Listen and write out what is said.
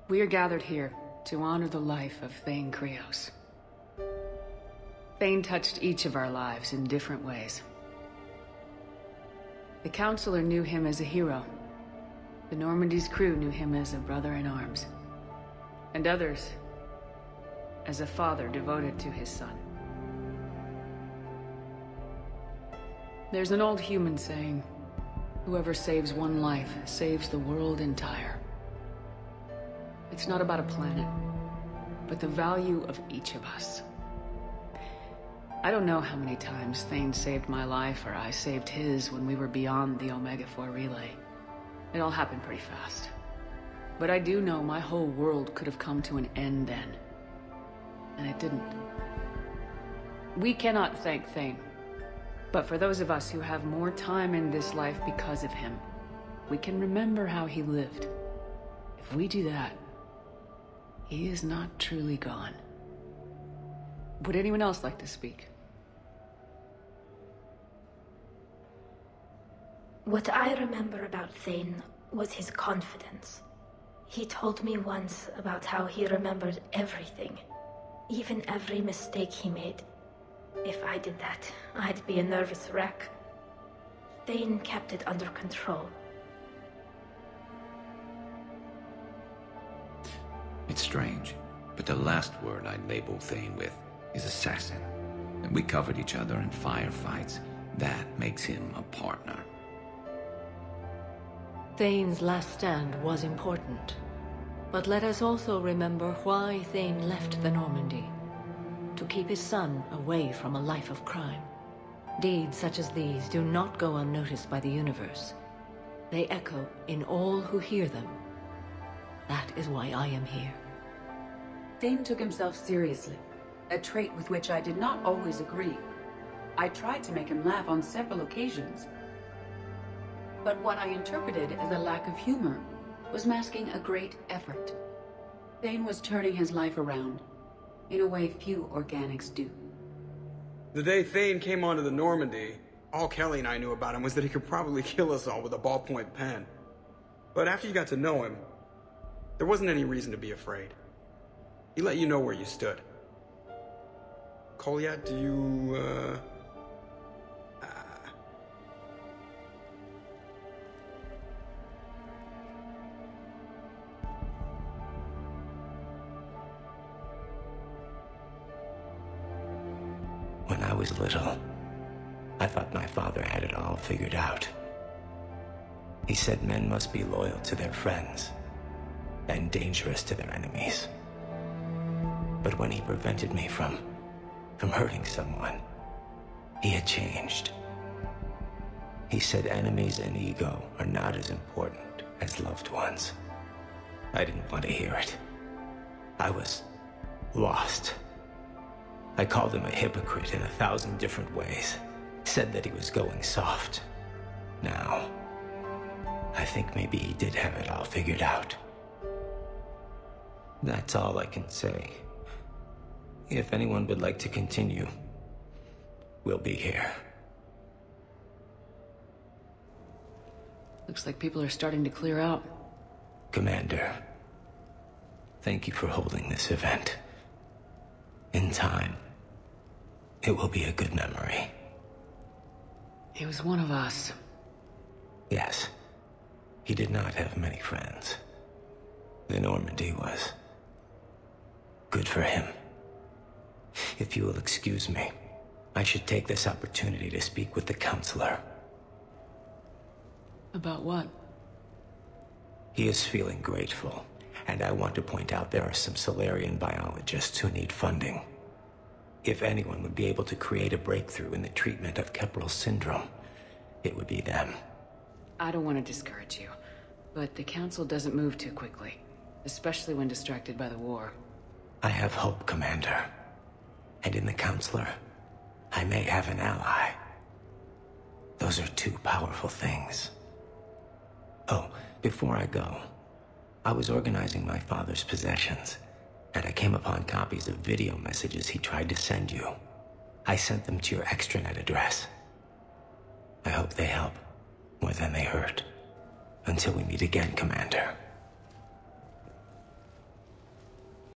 We are gathered here to honor the life of Thane Krios. Thane touched each of our lives in different ways. The Counselor knew him as a hero. The Normandy's crew knew him as a brother in arms. And others as a father devoted to his son. There's an old human saying, whoever saves one life saves the world entire. It's not about a planet, but the value of each of us. I don't know how many times Thane saved my life or I saved his when we were beyond the Omega-4 relay. It all happened pretty fast. But I do know my whole world could have come to an end then. And it didn't. We cannot thank Thane. But for those of us who have more time in this life because of him, we can remember how he lived. If we do that, he is not truly gone. Would anyone else like to speak? What I remember about Thane was his confidence. He told me once about how he remembered everything, even every mistake he made. If I did that, I'd be a nervous wreck. Thane kept it under control. It's strange, but the last word I'd label Thane with is assassin. And we covered each other in firefights. That makes him a partner. Thane's last stand was important. But let us also remember why Thane left the Normandy. To keep his son away from a life of crime. Deeds such as these do not go unnoticed by the universe. They echo in all who hear them. That is why I am here. Thane took himself seriously, a trait with which I did not always agree. I tried to make him laugh on several occasions. But what I interpreted as a lack of humor was masking a great effort. Thane was turning his life around, in a way few organics do. The day Thane came onto the Normandy, all Kelly and I knew about him was that he could probably kill us all with a ballpoint pen. But after you got to know him, there wasn't any reason to be afraid. He let you know where you stood. Kolyat, do you, When I was little, I thought my father had it all figured out. He said men must be loyal to their friends and dangerous to their enemies. But when he prevented me from hurting someone, he had changed. He said enemies and ego are not as important as loved ones. I didn't want to hear it. I was lost. I called him a hypocrite in 1,000 different ways. Said that he was going soft. Now, I think maybe he did have it all figured out. That's all I can say. If anyone would like to continue, we'll be here. Looks like people are starting to clear out. Commander, thank you for holding this event. In time, it will be a good memory. He was one of us. Yes. He did not have many friends. The Normandy was good for him. If you will excuse me, I should take this opportunity to speak with the Counselor. About what? He is feeling grateful, and I want to point out there are some Solarian biologists who need funding. If anyone would be able to create a breakthrough in the treatment of Keppel syndrome, it would be them. I don't want to discourage you, but the Council doesn't move too quickly, especially when distracted by the war. I have hope, Commander. And in the Counselor, I may have an ally. Those are two powerful things. Oh, before I go, I was organizing my father's possessions, and I came upon copies of video messages he tried to send you. I sent them to your extranet address. I hope they help more than they hurt. Until we meet again, Commander.